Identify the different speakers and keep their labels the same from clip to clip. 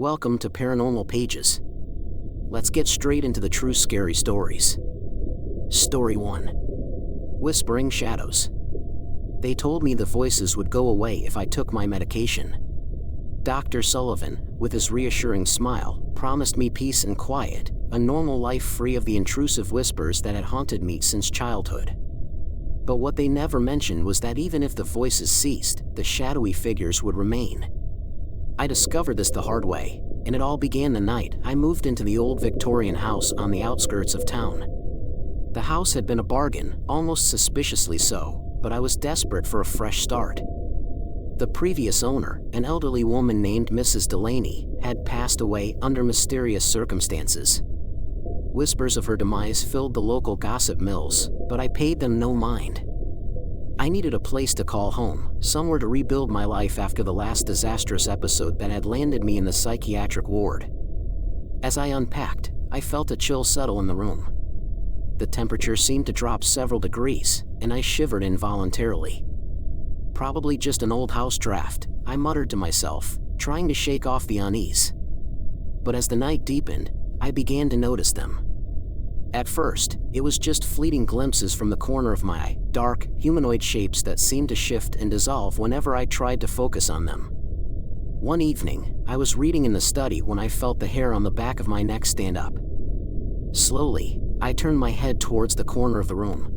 Speaker 1: Welcome to Paranormal Pages. Let's get straight into the true scary stories. Story 1. Whispering Shadows. They told me the voices would go away if I took my medication. Dr. Sullivan, with his reassuring smile, promised me peace and quiet, a normal life free of the intrusive whispers that had haunted me since childhood. But what they never mentioned was that even if the voices ceased, the shadowy figures would remain. I discovered this the hard way, and it all began the night I moved into the old Victorian house on the outskirts of town. The house had been a bargain, almost suspiciously so, but I was desperate for a fresh start. The previous owner, an elderly woman named Mrs. Delaney, had passed away under mysterious circumstances. Whispers of her demise filled the local gossip mills, but I paid them no mind. I needed a place to call home, somewhere to rebuild my life after the last disastrous episode that had landed me in the psychiatric ward. As I unpacked, I felt a chill settle in the room. The temperature seemed to drop several degrees, and I shivered involuntarily. Probably just an old house draft, I muttered to myself, trying to shake off the unease. But as the night deepened, I began to notice them. At first, it was just fleeting glimpses from the corner of my eye, dark, humanoid shapes that seemed to shift and dissolve whenever I tried to focus on them. One evening, I was reading in the study when I felt the hair on the back of my neck stand up. Slowly, I turned my head towards the corner of the room.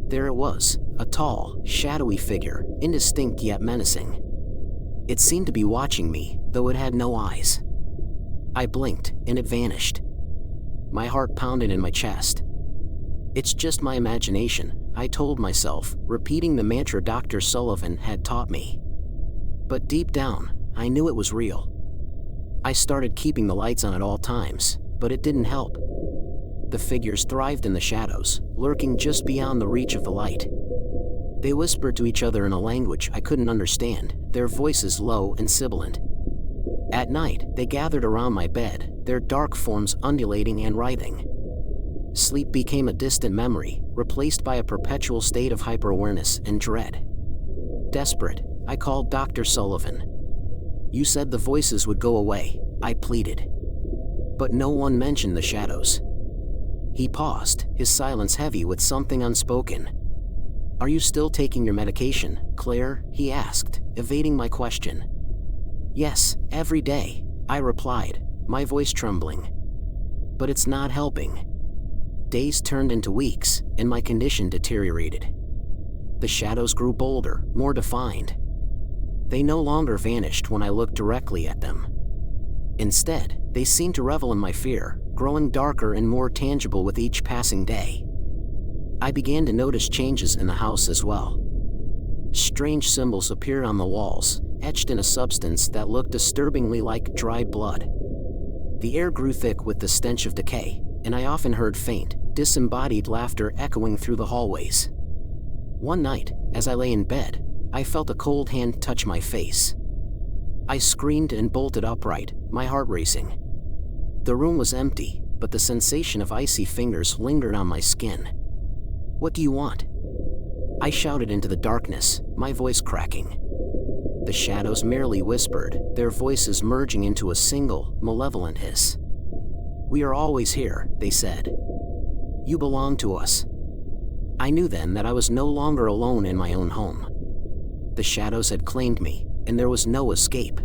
Speaker 1: There it was, a tall, shadowy figure, indistinct yet menacing. It seemed to be watching me, though it had no eyes. I blinked, and it vanished. My heart pounded in my chest. It's just my imagination, I told myself, repeating the mantra Dr. Sullivan had taught me. But deep down, I knew it was real. I started keeping the lights on at all times, but it didn't help. The figures thrived in the shadows, lurking just beyond the reach of the light. They whispered to each other in a language I couldn't understand, their voices low and sibilant. At night, they gathered around my bed, their dark forms undulating and writhing. Sleep became a distant memory, replaced by a perpetual state of hyper-awareness and dread. Desperate, I called Dr. Sullivan. "You said the voices would go away," I pleaded. But no one mentioned the shadows. He paused, his silence heavy with something unspoken. "Are you still taking your medication, Claire?" he asked, evading my question. "Yes, every day," I replied, my voice trembling. "But it's not helping." Days turned into weeks, and my condition deteriorated. The shadows grew bolder, more defined. They no longer vanished when I looked directly at them. Instead, they seemed to revel in my fear, growing darker and more tangible with each passing day. I began to notice changes in the house as well. Strange symbols appeared on the walls, etched in a substance that looked disturbingly like dried blood. The air grew thick with the stench of decay, and I often heard faint, disembodied laughter echoing through the hallways. One night, as I lay in bed, I felt a cold hand touch my face. I screamed and bolted upright, my heart racing. The room was empty, but the sensation of icy fingers lingered on my skin. "What do you want?" I shouted into the darkness, my voice cracking. The shadows merely whispered, their voices merging into a single, malevolent hiss. "We are always here," they said. "You belong to us." I knew then that I was no longer alone in my own home. The shadows had claimed me, and there was no escape.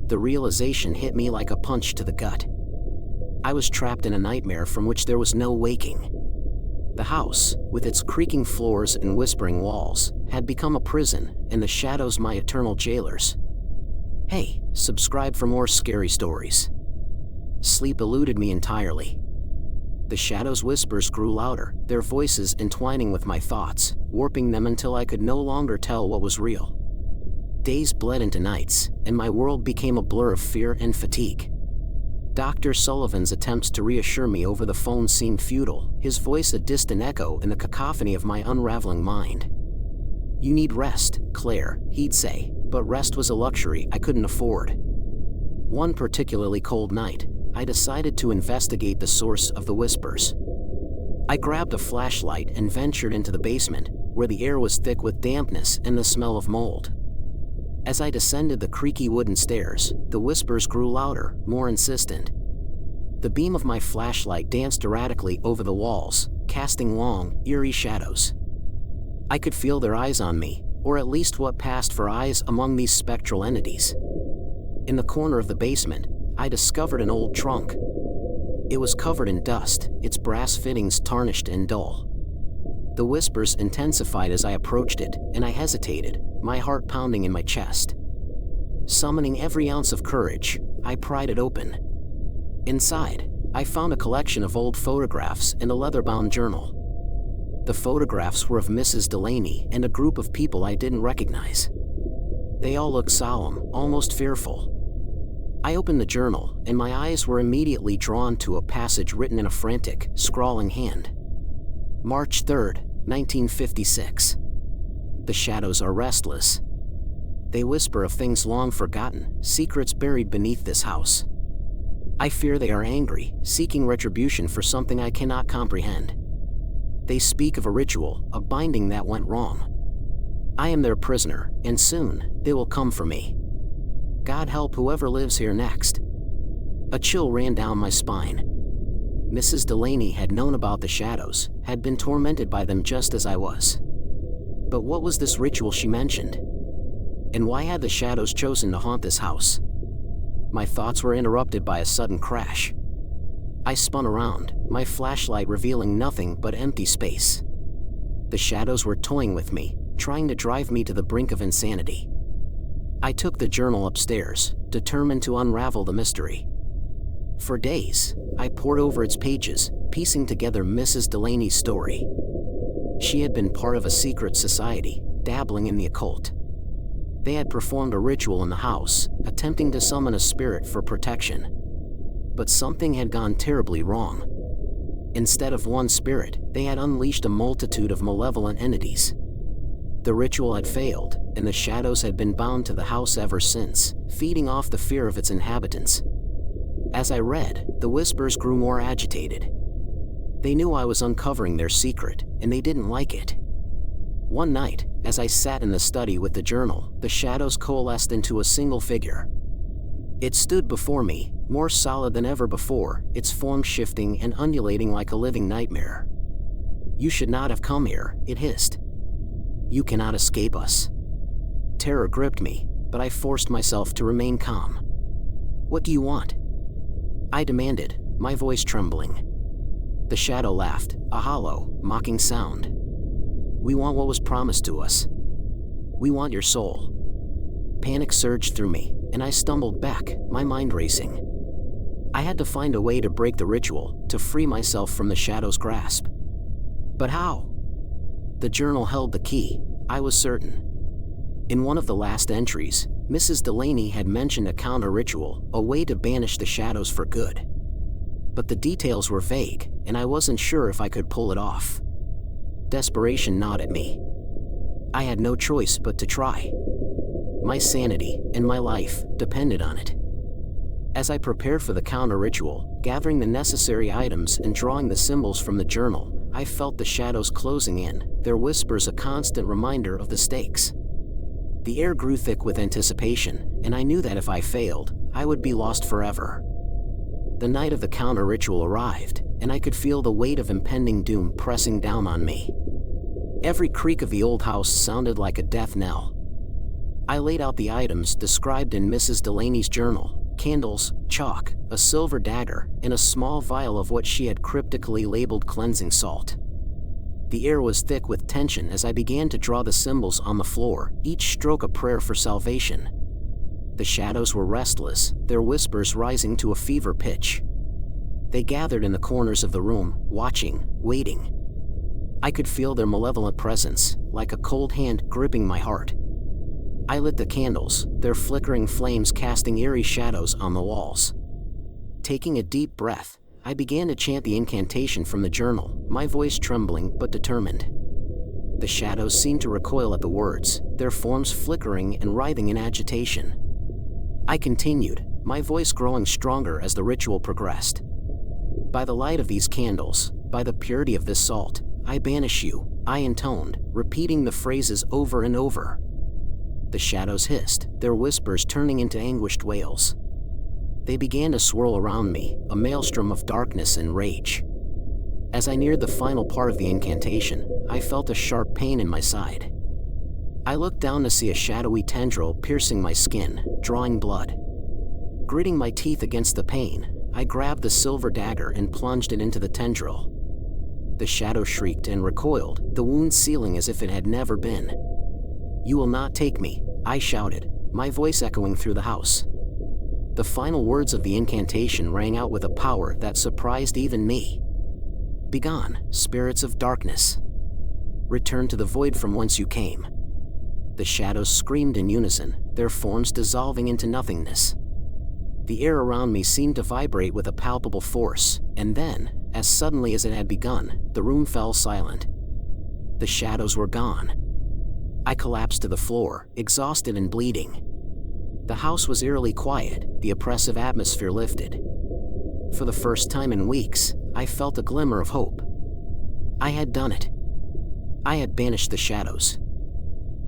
Speaker 1: The realization hit me like a punch to the gut. I was trapped in a nightmare from which there was no waking. The house, with its creaking floors and whispering walls, had become a prison, and the shadows my eternal jailers. Hey, subscribe for more scary stories. Sleep eluded me entirely. The shadows' whispers grew louder, their voices entwining with my thoughts, warping them until I could no longer tell what was real. Days bled into nights, and my world became a blur of fear and fatigue. Dr. Sullivan's attempts to reassure me over the phone seemed futile, his voice a distant echo in the cacophony of my unraveling mind. "You need rest, Claire," he'd say, but rest was a luxury I couldn't afford. One particularly cold night, I decided to investigate the source of the whispers. I grabbed a flashlight and ventured into the basement, where the air was thick with dampness and the smell of mold. As I descended the creaky wooden stairs, the whispers grew louder, more insistent. The beam of my flashlight danced erratically over the walls, casting long, eerie shadows. I could feel their eyes on me, or at least what passed for eyes among these spectral entities. In the corner of the basement, I discovered an old trunk. It was covered in dust, its brass fittings tarnished and dull. The whispers intensified as I approached it, and I hesitated, my heart pounding in my chest. Summoning every ounce of courage, I pried it open. Inside, I found a collection of old photographs and a leather-bound journal. The photographs were of Mrs. Delaney and a group of people I didn't recognize. They all looked solemn, almost fearful. I opened the journal, and my eyes were immediately drawn to a passage written in a frantic, scrawling hand. March 3rd, 1956. The shadows are restless. They whisper of things long forgotten, secrets buried beneath this house. I fear they are angry, seeking retribution for something I cannot comprehend. They speak of a ritual, a binding that went wrong. I am their prisoner, and soon, they will come for me. God help whoever lives here next. A chill ran down my spine. Mrs. Delaney had known about the shadows, had been tormented by them just as I was. But what was this ritual she mentioned? And why had the shadows chosen to haunt this house? My thoughts were interrupted by a sudden crash. I spun around, my flashlight revealing nothing but empty space. The shadows were toying with me, trying to drive me to the brink of insanity. I took the journal upstairs, determined to unravel the mystery. For days, I pored over its pages, piecing together Mrs. Delaney's story. She had been part of a secret society, dabbling in the occult. They had performed a ritual in the house, attempting to summon a spirit for protection. But something had gone terribly wrong. Instead of one spirit, they had unleashed a multitude of malevolent entities. The ritual had failed, and the shadows had been bound to the house ever since, feeding off the fear of its inhabitants. As I read, the whispers grew more agitated. They knew I was uncovering their secret, and they didn't like it. One night, as I sat in the study with the journal, the shadows coalesced into a single figure. It stood before me, more solid than ever before, its form shifting and undulating like a living nightmare. "You should not have come here," it hissed. "You cannot escape us." Terror gripped me, but I forced myself to remain calm. "What do you want?" I demanded, my voice trembling. The shadow laughed, a hollow, mocking sound. "We want what was promised to us. We want your soul." Panic surged through me, and I stumbled back, my mind racing. I had to find a way to break the ritual, to free myself from the shadow's grasp. But how? The journal held the key, I was certain. In one of the last entries, Mrs. Delaney had mentioned a counter-ritual, a way to banish the shadows for good. But the details were vague, and I wasn't sure if I could pull it off. Desperation gnawed at me. I had no choice but to try. My sanity and my life depended on it. As I prepared for the counter-ritual, gathering the necessary items and drawing the symbols from the journal, I felt the shadows closing in, their whispers a constant reminder of the stakes. The air grew thick with anticipation, and I knew that if I failed, I would be lost forever. The night of the counter-ritual arrived, and I could feel the weight of impending doom pressing down on me. Every creak of the old house sounded like a death knell. I laid out the items described in Mrs. Delaney's journal: candles, chalk, a silver dagger, and a small vial of what she had cryptically labeled cleansing salt. The air was thick with tension as I began to draw the symbols on the floor, each stroke a prayer for salvation. The shadows were restless, their whispers rising to a fever pitch. They gathered in the corners of the room, watching, waiting. I could feel their malevolent presence, like a cold hand gripping my heart. I lit the candles, their flickering flames casting eerie shadows on the walls. Taking a deep breath, I began to chant the incantation from the journal, my voice trembling but determined. The shadows seemed to recoil at the words, their forms flickering and writhing in agitation. I continued, my voice growing stronger as the ritual progressed. "By the light of these candles, by the purity of this salt, I banish you," I intoned, repeating the phrases over and over. The shadows hissed, their whispers turning into anguished wails. They began to swirl around me, a maelstrom of darkness and rage. As I neared the final part of the incantation, I felt a sharp pain in my side. I looked down to see a shadowy tendril piercing my skin, drawing blood. Gritting my teeth against the pain, I grabbed the silver dagger and plunged it into the tendril. The shadow shrieked and recoiled, the wound sealing as if it had never been. "You will not take me," I shouted, my voice echoing through the house. The final words of the incantation rang out with a power that surprised even me. "Begone, spirits of darkness. Return to the void from whence you came." The shadows screamed in unison, their forms dissolving into nothingness. The air around me seemed to vibrate with a palpable force, and then, as suddenly as it had begun, the room fell silent. The shadows were gone. I collapsed to the floor, exhausted and bleeding. The house was eerily quiet, the oppressive atmosphere lifted. For the first time in weeks, I felt a glimmer of hope. I had done it. I had banished the shadows.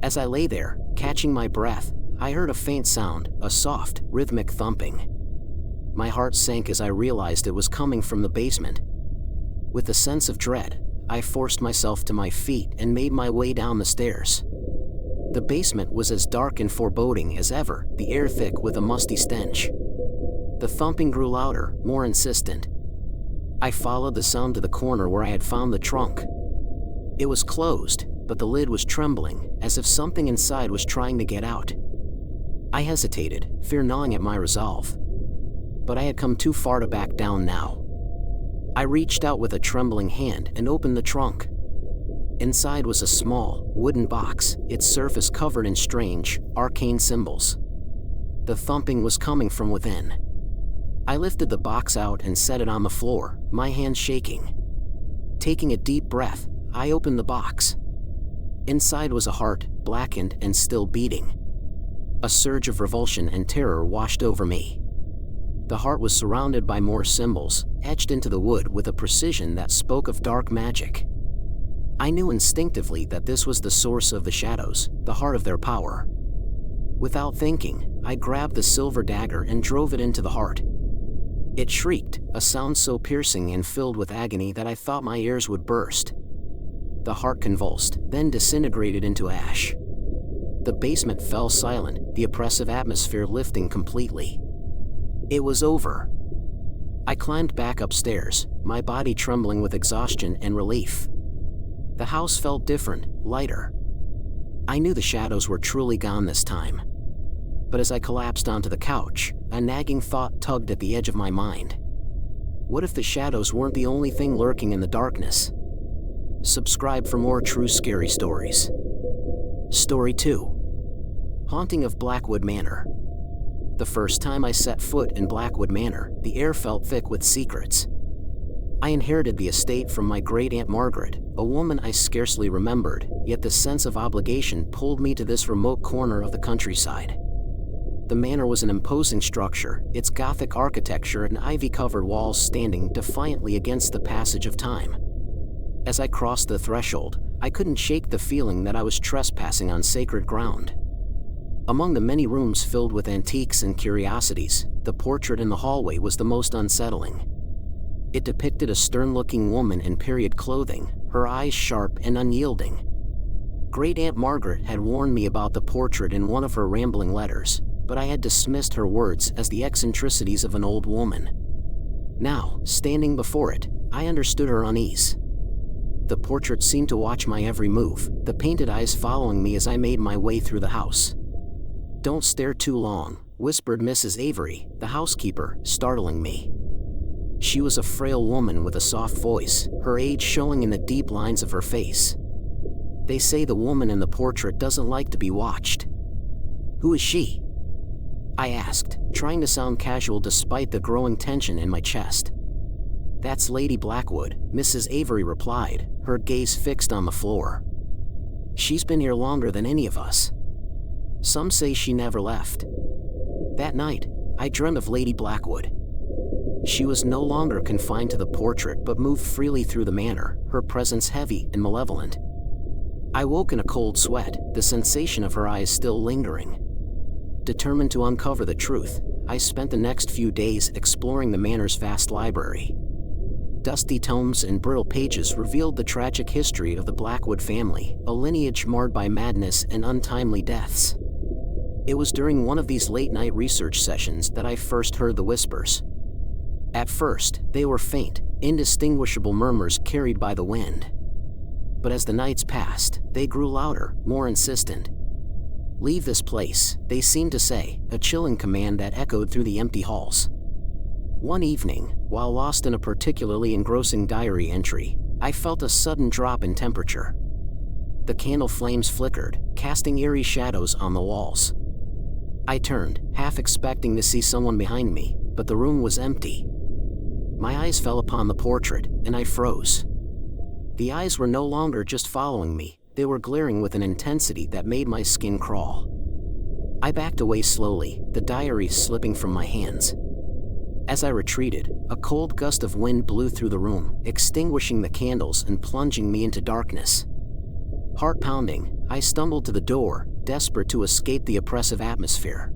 Speaker 1: As I lay there, catching my breath, I heard a faint sound, a soft, rhythmic thumping. My heart sank as I realized it was coming from the basement. With a sense of dread, I forced myself to my feet and made my way down the stairs. The basement was as dark and foreboding as ever, the air thick with a musty stench. The thumping grew louder, more insistent. I followed the sound to the corner where I had found the trunk. It was closed, but the lid was trembling, as if something inside was trying to get out. I hesitated, fear gnawing at my resolve. But I had come too far to back down now. I reached out with a trembling hand and opened the trunk. Inside was a small, wooden box, its surface covered in strange, arcane symbols. The thumping was coming from within. I lifted the box out and set it on the floor, my hands shaking. Taking a deep breath, I opened the box. Inside was a heart, blackened and still beating. A surge of revulsion and terror washed over me. The heart was surrounded by more symbols, etched into the wood with a precision that spoke of dark magic. I knew instinctively that this was the source of the shadows, the heart of their power. Without thinking, I grabbed the silver dagger and drove it into the heart. It shrieked, a sound so piercing and filled with agony that I thought my ears would burst. The heart convulsed, then disintegrated into ash. The basement fell silent, the oppressive atmosphere lifting completely. It was over. I climbed back upstairs, my body trembling with exhaustion and relief. The house felt different, lighter. I knew the shadows were truly gone this time. But as I collapsed onto the couch, a nagging thought tugged at the edge of my mind. What if the shadows weren't the only thing lurking in the darkness? Subscribe for more true scary stories. Story 2. Haunting of Blackwood Manor. The first time I set foot in Blackwood Manor, the air felt thick with secrets. I inherited the estate from my great-aunt Margaret, a woman I scarcely remembered, yet the sense of obligation pulled me to this remote corner of the countryside. The manor was an imposing structure, its Gothic architecture and ivy-covered walls standing defiantly against the passage of time. As I crossed the threshold, I couldn't shake the feeling that I was trespassing on sacred ground. Among the many rooms filled with antiques and curiosities, the portrait in the hallway was the most unsettling. It depicted a stern-looking woman in period clothing, her eyes sharp and unyielding. Great-aunt Margaret had warned me about the portrait in one of her rambling letters, but I had dismissed her words as the eccentricities of an old woman. Now, standing before it, I understood her unease. The portrait seemed to watch my every move, the painted eyes following me as I made my way through the house. "Don't stare too long," whispered Mrs. Avery, the housekeeper, startling me. She was a frail woman with a soft voice, her age showing in the deep lines of her face. "They say the woman in the portrait doesn't like to be watched." "Who is she?" I asked, trying to sound casual despite the growing tension in my chest. "That's Lady Blackwood," Mrs. Avery replied, her gaze fixed on the floor. "She's been here longer than any of us. Some say she never left." That night, I dreamt of Lady Blackwood. She was no longer confined to the portrait but moved freely through the manor, her presence heavy and malevolent. I woke in a cold sweat, the sensation of her eyes still lingering. Determined to uncover the truth, I spent the next few days exploring the manor's vast library. Dusty tomes and brittle pages revealed the tragic history of the Blackwood family, a lineage marred by madness and untimely deaths. It was during one of these late-night research sessions that I first heard the whispers. At first, they were faint, indistinguishable murmurs carried by the wind. But as the nights passed, they grew louder, more insistent. "Leave this place," they seemed to say, a chilling command that echoed through the empty halls. One evening, while lost in a particularly engrossing diary entry, I felt a sudden drop in temperature. The candle flames flickered, casting eerie shadows on the walls. I turned, half expecting to see someone behind me, but the room was empty. My eyes fell upon the portrait, and I froze. The eyes were no longer just following me, they were glaring with an intensity that made my skin crawl. I backed away slowly, the diary slipping from my hands. As I retreated, a cold gust of wind blew through the room, extinguishing the candles and plunging me into darkness. Heart pounding, I stumbled to the door, desperate to escape the oppressive atmosphere.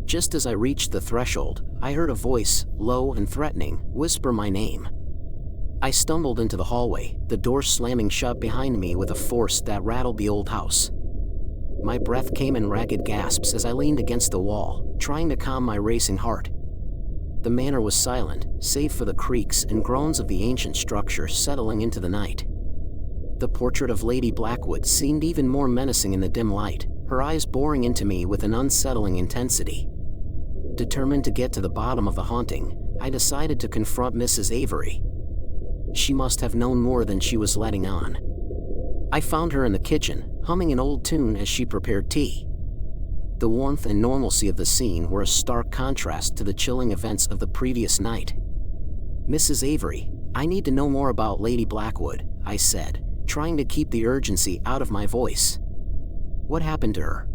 Speaker 1: Just as I reached the threshold, I heard a voice, low and threatening, whisper my name. I stumbled into the hallway, the door slamming shut behind me with a force that rattled the old house. My breath came in ragged gasps as I leaned against the wall, trying to calm my racing heart. The manor was silent, save for the creaks and groans of the ancient structure settling into the night. The portrait of Lady Blackwood seemed even more menacing in the dim light, her eyes boring into me with an unsettling intensity. Determined to get to the bottom of the haunting, I decided to confront Mrs. Avery. She must have known more than she was letting on. I found her in the kitchen, humming an old tune as she prepared tea. The warmth and normalcy of the scene were a stark contrast to the chilling events of the previous night. "Mrs. Avery, I need to know more about Lady Blackwood," I said, trying to keep the urgency out of my voice. "What happened to her?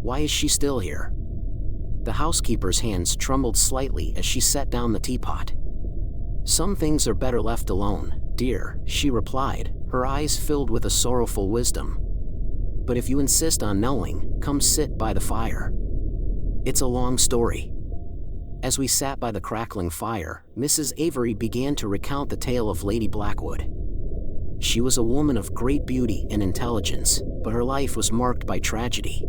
Speaker 1: Why is she still here?" The housekeeper's hands trembled slightly as she set down the teapot. "Some things are better left alone, dear," she replied, her eyes filled with a sorrowful wisdom. "But if you insist on knowing, come sit by the fire. It's a long story." As we sat by the crackling fire, Mrs. Avery began to recount the tale of Lady Blackwood. She was a woman of great beauty and intelligence, but her life was marked by tragedy.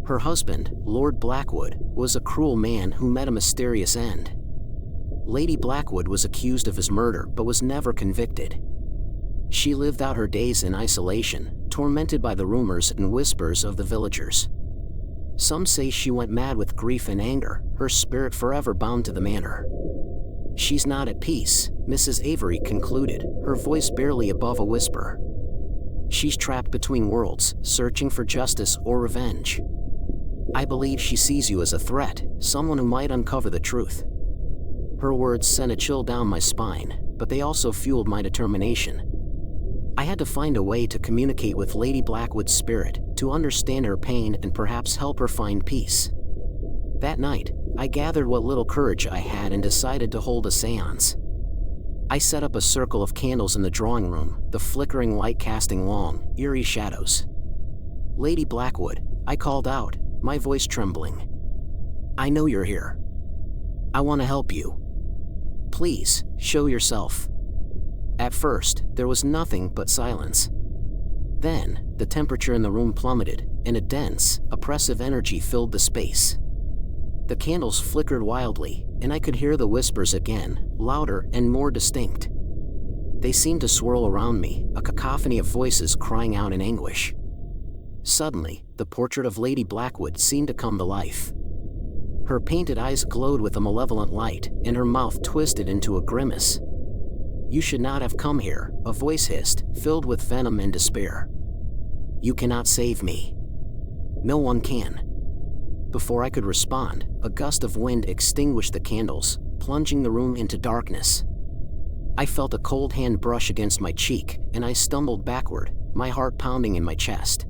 Speaker 1: Her husband, Lord Blackwood, was a cruel man who met a mysterious end. Lady Blackwood was accused of his murder but was never convicted. She lived out her days in isolation, tormented by the rumors and whispers of the villagers. Some say she went mad with grief and anger, her spirit forever bound to the manor. "She's not at peace," Mrs. Avery concluded, her voice barely above a whisper. "She's trapped between worlds, searching for justice or revenge. I believe she sees you as a threat, someone who might uncover the truth." Her words sent a chill down my spine, but they also fueled my determination. I had to find a way to communicate with Lady Blackwood's spirit, to understand her pain and perhaps help her find peace. That night, I gathered what little courage I had and decided to hold a seance. I set up a circle of candles in the drawing room, the flickering light casting long, eerie shadows. "Lady Blackwood," I called out, my voice trembling. "I know you're here. I want to help you. Please, show yourself." At first, there was nothing but silence. Then, the temperature in the room plummeted, and a dense, oppressive energy filled the space. The candles flickered wildly, and I could hear the whispers again, louder and more distinct. They seemed to swirl around me, a cacophony of voices crying out in anguish. Suddenly, the portrait of Lady Blackwood seemed to come to life. Her painted eyes glowed with a malevolent light, and her mouth twisted into a grimace. "You should not have come here," a voice hissed, filled with venom and despair. "You cannot save me. No one can." Before I could respond, a gust of wind extinguished the candles, plunging the room into darkness. I felt a cold hand brush against my cheek, and I stumbled backward, my heart pounding in my chest.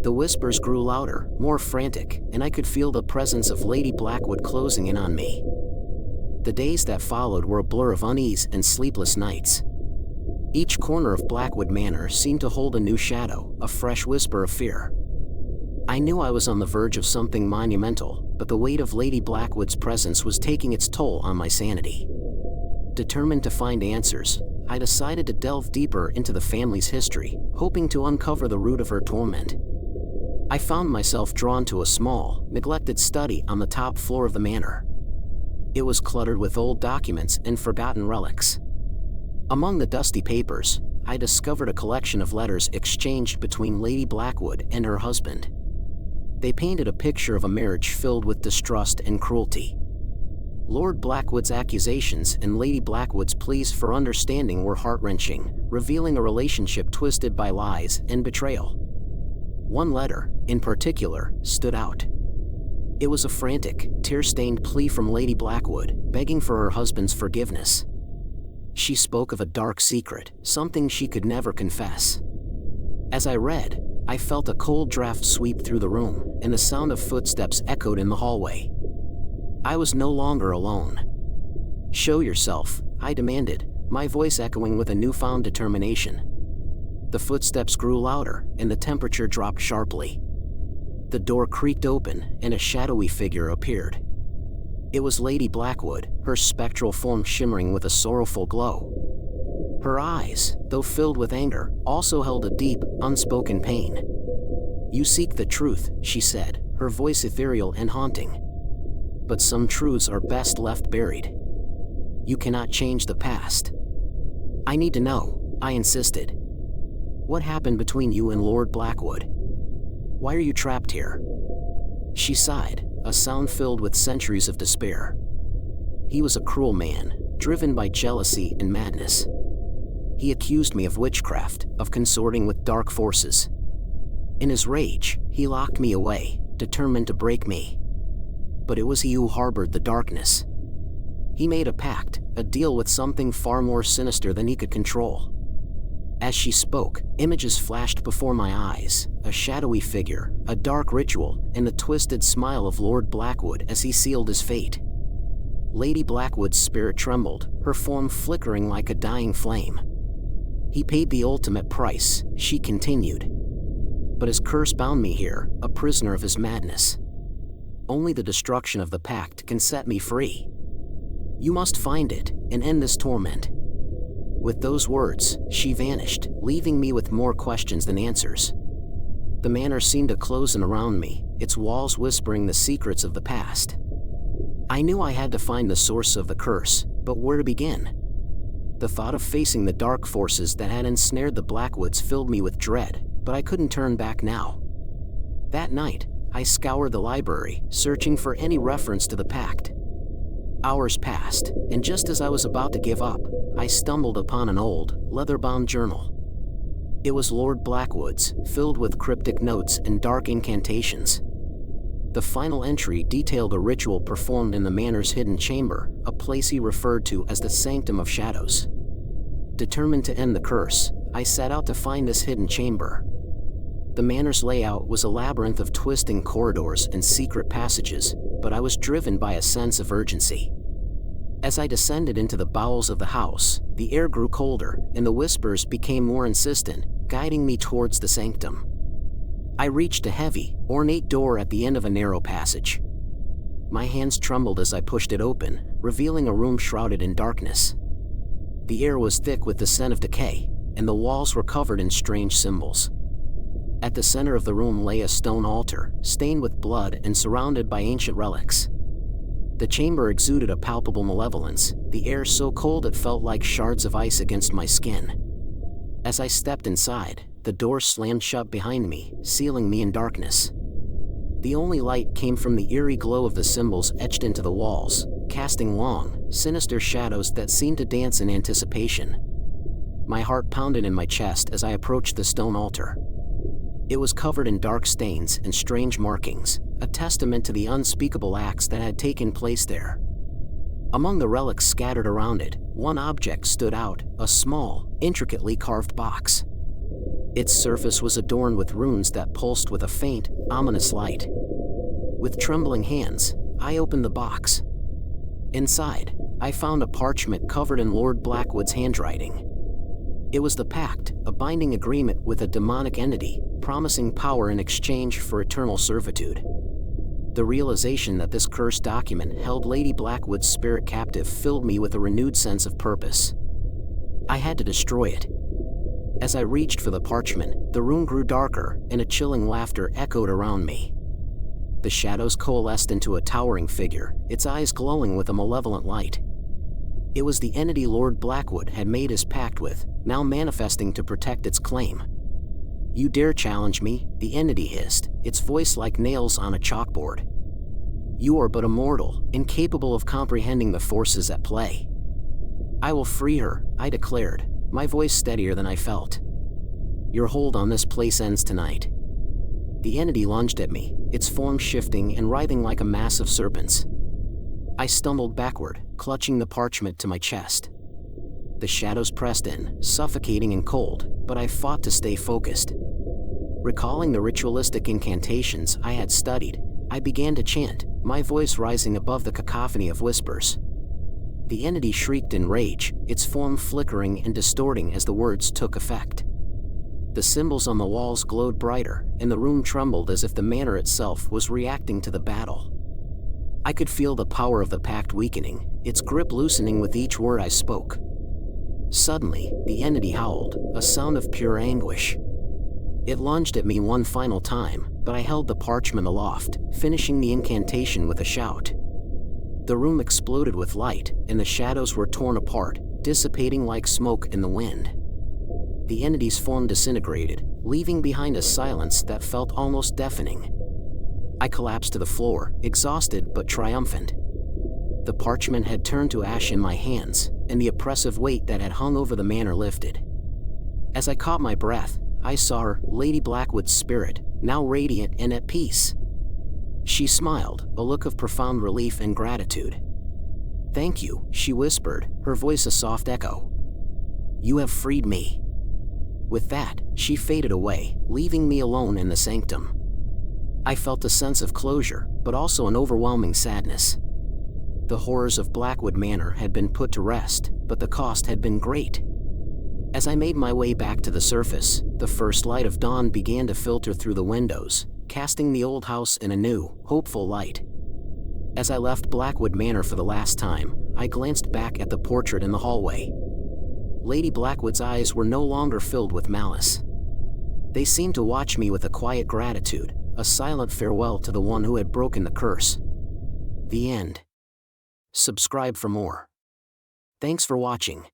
Speaker 1: The whispers grew louder, more frantic, and I could feel the presence of Lady Blackwood closing in on me. The days that followed were a blur of unease and sleepless nights. Each corner of Blackwood Manor seemed to hold a new shadow, a fresh whisper of fear. I knew I was on the verge of something monumental, but the weight of Lady Blackwood's presence was taking its toll on my sanity. Determined to find answers, I decided to delve deeper into the family's history, hoping to uncover the root of her torment. I found myself drawn to a small, neglected study on the top floor of the manor. It was cluttered with old documents and forgotten relics. Among the dusty papers, I discovered a collection of letters exchanged between Lady Blackwood and her husband. They painted a picture of a marriage filled with distrust and cruelty. Lord Blackwood's accusations and Lady Blackwood's pleas for understanding were heart-wrenching, revealing a relationship twisted by lies and betrayal. One letter, in particular, stood out. It was a frantic, tear-stained plea from Lady Blackwood, begging for her husband's forgiveness. She spoke of a dark secret, something she could never confess. As I read, I felt a cold draft sweep through the room, and the sound of footsteps echoed in the hallway. I was no longer alone. "Show yourself," I demanded, my voice echoing with a newfound determination. The footsteps grew louder, and the temperature dropped sharply. The door creaked open, and a shadowy figure appeared. It was Lady Blackwood, her spectral form shimmering with a sorrowful glow. Her eyes, though filled with anger, also held a deep, unspoken pain. "You seek the truth," she said, her voice ethereal and haunting. "But some truths are best left buried. You cannot change the past." "I need to know," I insisted. "What happened between you and Lord Blackwood? Why are you trapped here?" She sighed, a sound filled with centuries of despair. "He was a cruel man, driven by jealousy and madness. He accused me of witchcraft, of consorting with dark forces. In his rage, he locked me away, determined to break me. But it was he who harbored the darkness. He made a pact, a deal with something far more sinister than he could control." As she spoke, images flashed before my eyes, a shadowy figure, a dark ritual, and the twisted smile of Lord Blackwood as he sealed his fate. Lady Blackwood's spirit trembled, her form flickering like a dying flame. "He paid the ultimate price," she continued. "But his curse bound me here, a prisoner of his madness. Only the destruction of the pact can set me free. You must find it, and end this torment." With those words, she vanished, leaving me with more questions than answers. The manor seemed to close in around me, its walls whispering the secrets of the past. I knew I had to find the source of the curse, but where to begin? The thought of facing the dark forces that had ensnared the Blackwoods filled me with dread, but I couldn't turn back now. That night, I scoured the library, searching for any reference to the pact. Hours passed, and just as I was about to give up, I stumbled upon an old, leather-bound journal. It was Lord Blackwood's, filled with cryptic notes and dark incantations. The final entry detailed a ritual performed in the manor's hidden chamber, a place he referred to as the Sanctum of Shadows. Determined to end the curse, I set out to find this hidden chamber. The manor's layout was a labyrinth of twisting corridors and secret passages, but I was driven by a sense of urgency. As I descended into the bowels of the house, the air grew colder, and the whispers became more insistent, guiding me towards the sanctum. I reached a heavy, ornate door at the end of a narrow passage. My hands trembled as I pushed it open, revealing a room shrouded in darkness. The air was thick with the scent of decay, and the walls were covered in strange symbols. At the center of the room lay a stone altar, stained with blood and surrounded by ancient relics. The chamber exuded a palpable malevolence, the air so cold it felt like shards of ice against my skin. As I stepped inside, the door slammed shut behind me, sealing me in darkness. The only light came from the eerie glow of the symbols etched into the walls, casting long, sinister shadows that seemed to dance in anticipation. My heart pounded in my chest as I approached the stone altar. It was covered in dark stains and strange markings, a testament to the unspeakable acts that had taken place there. Among the relics scattered around it, one object stood out, a small, intricately carved box. Its surface was adorned with runes that pulsed with a faint, ominous light. With trembling hands, I opened the box. Inside, I found a parchment covered in Lord Blackwood's handwriting. It was the pact, a binding agreement with a demonic entity, promising power in exchange for eternal servitude. The realization that this cursed document held Lady Blackwood's spirit captive filled me with a renewed sense of purpose. I had to destroy it. As I reached for the parchment, the room grew darker, and a chilling laughter echoed around me. The shadows coalesced into a towering figure, its eyes glowing with a malevolent light. It was the entity Lord Blackwood had made his pact with, now manifesting to protect its claim. "You dare challenge me?" the entity hissed, its voice like nails on a chalkboard. "You are but a mortal, incapable of comprehending the forces at play." "I will free her," I declared, my voice steadier than I felt. "Your hold on this place ends tonight." The entity lunged at me, its form shifting and writhing like a mass of serpents. I stumbled backward, clutching the parchment to my chest. The shadows pressed in, suffocating and cold, but I fought to stay focused. Recalling the ritualistic incantations I had studied, I began to chant, my voice rising above the cacophony of whispers. The entity shrieked in rage, its form flickering and distorting as the words took effect. The symbols on the walls glowed brighter, and the room trembled as if the manor itself was reacting to the battle. I could feel the power of the pact weakening, its grip loosening with each word I spoke. Suddenly, the entity howled, a sound of pure anguish. It lunged at me one final time, but I held the parchment aloft, finishing the incantation with a shout. The room exploded with light, and the shadows were torn apart, dissipating like smoke in the wind. The entity's form disintegrated, leaving behind a silence that felt almost deafening. I collapsed to the floor, exhausted but triumphant. The parchment had turned to ash in my hands, and the oppressive weight that had hung over the manor lifted. As I caught my breath, I saw her, Lady Blackwood's spirit, now radiant and at peace. She smiled, a look of profound relief and gratitude. "Thank you," she whispered, her voice a soft echo. "You have freed me." With that, she faded away, leaving me alone in the sanctum. I felt a sense of closure, but also an overwhelming sadness. The horrors of Blackwood Manor had been put to rest, but the cost had been great. As I made my way back to the surface, the first light of dawn began to filter through the windows, casting the old house in a new, hopeful light. As I left Blackwood Manor for the last time, I glanced back at the portrait in the hallway. Lady Blackwood's eyes were no longer filled with malice. They seemed to watch me with a quiet gratitude, a silent farewell to the one who had broken the curse. The end. Subscribe for more. Thanks for watching.